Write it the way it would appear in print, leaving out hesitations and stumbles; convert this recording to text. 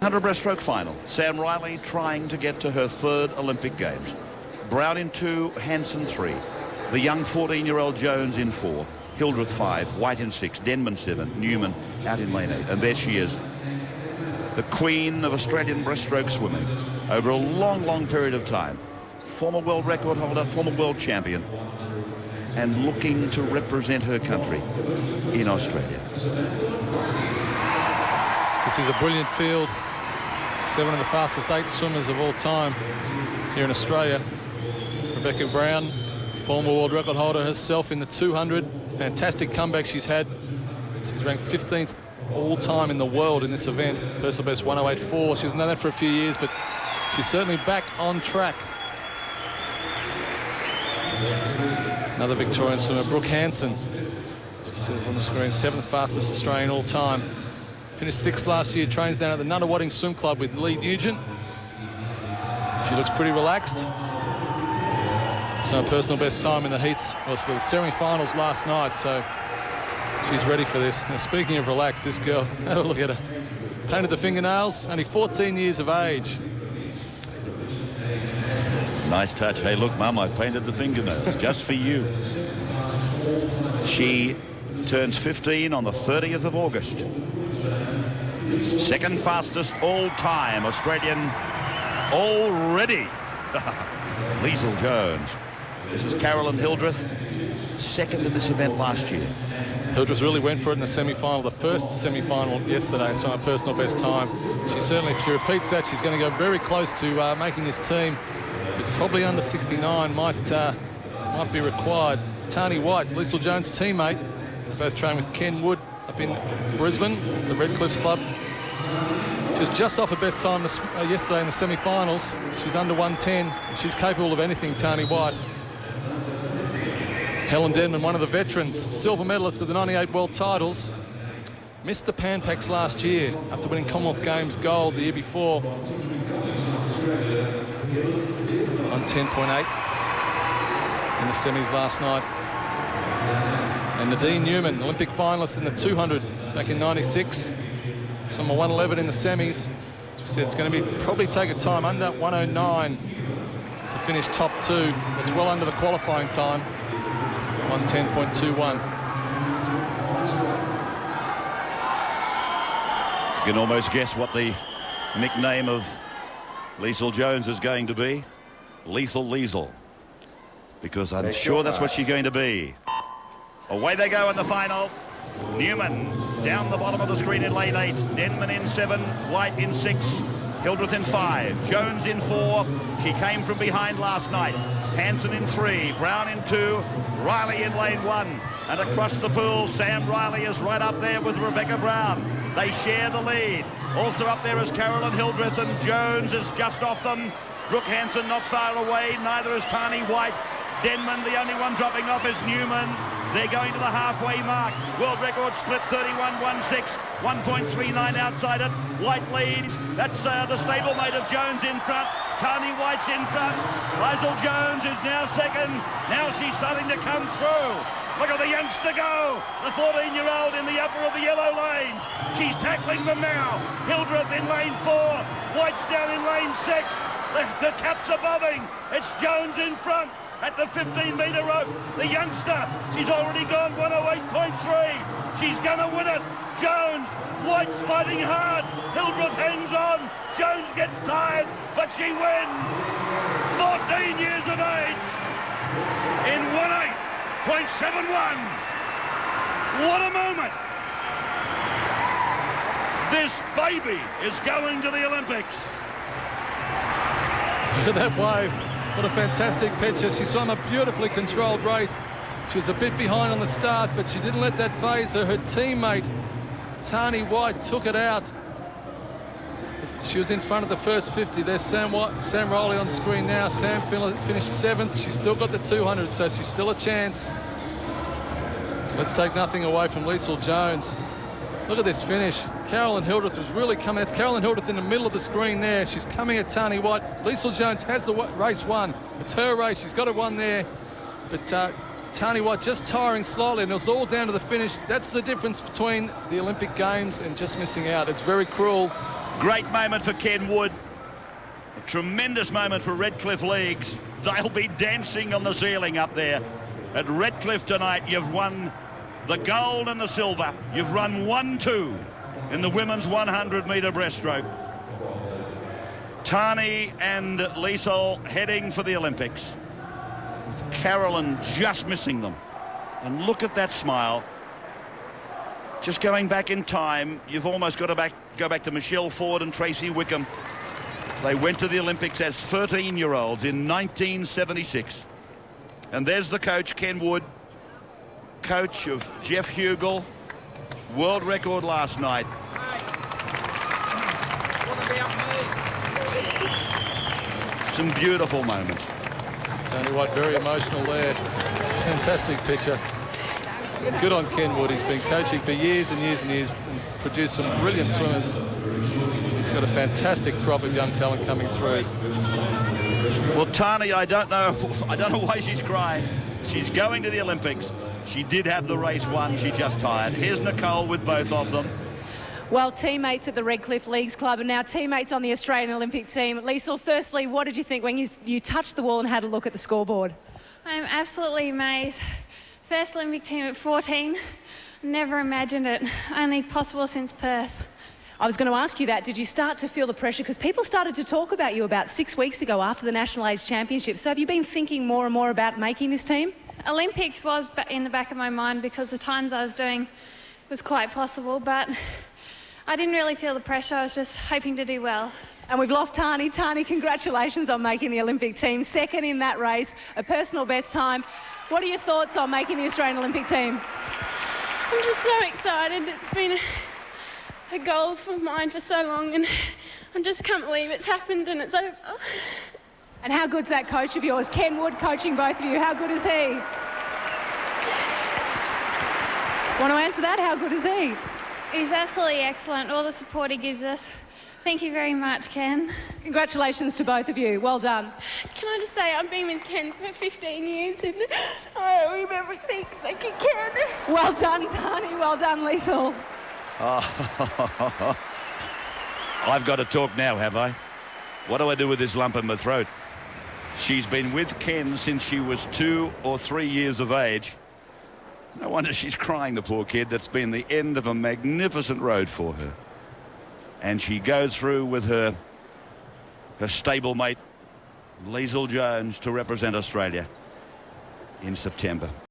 100 breaststroke final. Sam Riley trying to get to her third Olympic Games. Brown in 2, Hansen 3. The young 14-year-old Jones in 4. Hildreth 5, White in 6, Denman 7, Newman out in lane 8. And there she is, the queen of Australian breaststroke swimming over a long, long period of time. Former world record holder, former world champion, and looking to represent her country in Australia. This is a brilliant field. 7 of the fastest 8 swimmers of all time here in Australia. Rebecca Brown, former world record holder herself in the 200. Fantastic comeback she's had. She's ranked 15th all time in the world in this event. Personal best 108.4. She hasn't done that for a few years, but she's certainly back on track. Another Victorian swimmer, Brooke Hansen. She says on the screen, 7th fastest Australian all time. Finished 6th last year, trains down at the Nunawading Swim Club with Lee Nugent. She looks pretty relaxed. So personal best time in the heats, was the semi-finals last night, so she's ready for this. Now, speaking of relaxed, this girl, have a look at her. Painted the fingernails, only 14 years of age. Nice touch. Hey, look, Mum, I painted the fingernails just for you. She turns 15 on the 30th of August. Second fastest all-time Australian already. Leisel Jones. This is Carolyn Hildreth, second in this event last year. Hildreth really went for it in the semi-final, the first semi-final yesterday, so her personal best time. She certainly, if she repeats that, she's going to go very close to making this team. But probably under 69 might be required. Tani White, Leisel Jones' teammate, both trained with Ken Wood up in Brisbane, the Red Cliffs Club. She was just off her best time yesterday in the semi-finals. She's under 110. She's capable of anything, Tani White. Helen Denman, one of the veterans, silver medalist of the 98 world titles, missed the Pan Pacs last year after winning Commonwealth Games gold the year before on 10.8 in the semis last night. And Nadine Newman, Olympic finalist in the 200 back in 96. She's on 111 in the semis. She said it's going to be probably take a time under 109 to finish top 2. That's well under the qualifying time, 110.21. You can almost guess what the nickname of Leisel Jones is going to be. Lethal Leisel. Because I'm sure that's what she's going to be. Away they go in the final. Newman down the bottom of the screen in lane 8. Denman in 7. White in 6. Hildreth in 5. Jones in 4. She came from behind last night. Hansen in 3. Brown in 2. Riley in lane 1. And across the pool, Sam Riley is right up there with Rebecca Brown. They share the lead. Also up there is Carolyn Hildreth, and Jones is just off them. Brooke Hansen not far away. Neither is Tani White. Denman, the only one dropping off is Newman. They're going to the halfway mark. World record split 31.16, 1.39 outside it. White leads. That's the stablemate of Jones in front. Tani White's in front. Leisel Jones is now second. Now she's starting to come through. Look at the youngster go. The 14-year-old in the upper of the yellow lanes. She's tackling them now. Hildreth in lane 4. White's down in lane 6. The cap's above him. It's Jones in front. At the 15-metre rope, the youngster, she's already gone 108.3. She's going to win it. Jones, White's fighting hard. Hildreth hangs on. Jones gets tired, but she wins. 14 years of age in 108.71. What a moment. This baby is going to the Olympics. Look at that wave. What a fantastic picture. She swam a beautifully controlled race. She was a bit behind on the start, but she didn't let that phase her. Her teammate, Tani White, took it out. She was in front of the first 50. There's Sam Riley on screen now. Sam finished 7th. She's still got the 200, so she's still a chance. Let's take nothing away from Leisel Jones. Look at this finish. Carolyn Hildreth was really coming. That's Carolyn Hildreth in the middle of the screen there. She's coming at Tani White. Leisel Jones has the race won. It's her race. She's got it won there. But Tani White just tiring slowly, and it was all down to the finish. That's the difference between the Olympic Games and just missing out. It's very cruel. Great moment for Ken Wood. A tremendous moment for Redcliffe Leagues. They'll be dancing on the ceiling up there. At Redcliffe tonight, you've won the gold and the silver. You've run 1-2 in the women's 100-metre breaststroke. Tani and Leisel heading for the Olympics. With Carolyn just missing them. And look at that smile. Just going back in time, you've almost got to go back to Michelle Ford and Tracy Wickham. They went to the Olympics as 13-year-olds in 1976. And there's the coach, Ken Wood, coach of Jeff Hugel, world record last night. Some beautiful moments. Tony White very emotional there. It's a fantastic picture. Good on Ken Wood. He's been coaching for years and years and years and produced some brilliant swimmers. He's got a fantastic crop of young talent coming through. Well, Tani, I don't know why she's crying. She's going to the Olympics. She did have the race won. She just tired. Here's Nicole with both of them. Well, teammates at the Redcliffe Leagues Club and now teammates on the Australian Olympic team. Leisel, firstly, what did you think when you touched the wall and had a look at the scoreboard? I'm absolutely amazed. First Olympic team at 14. Never imagined it. Only possible since Perth. I was going to ask you that. Did you start to feel the pressure? Because people started to talk about you about 6 weeks ago after the National Age Championship. So have you been thinking more and more about making this team? Olympics was in the back of my mind because the times I was doing was quite possible, but I didn't really feel the pressure. I was just hoping to do well. And we've lost Tani. Tani, congratulations on making the Olympic team. Second in that race, a personal best time. What are your thoughts on making the Australian Olympic team? I'm just so excited. It's been a goal for mine for so long, and I just can't believe it's happened and it's over. And how good's that coach of yours? Ken Wood coaching both of you. How good is he? Want to answer that? How good is he? He's absolutely excellent. All the support he gives us. Thank you very much, Ken. Congratulations to both of you. Well done. Can I just say I've been with Ken for 15 years and I owe him everything. Thank you, Ken. Well done, Tani. Well done, Leisel. Oh. I've got to talk now, have I? What do I do with this lump in my throat? She's been with Ken since she was 2 or 3 years of age. No wonder she's crying, the poor kid. That's been the end of a magnificent road for her. And she goes through with her stablemate, Leisel Jones, to represent Australia in September.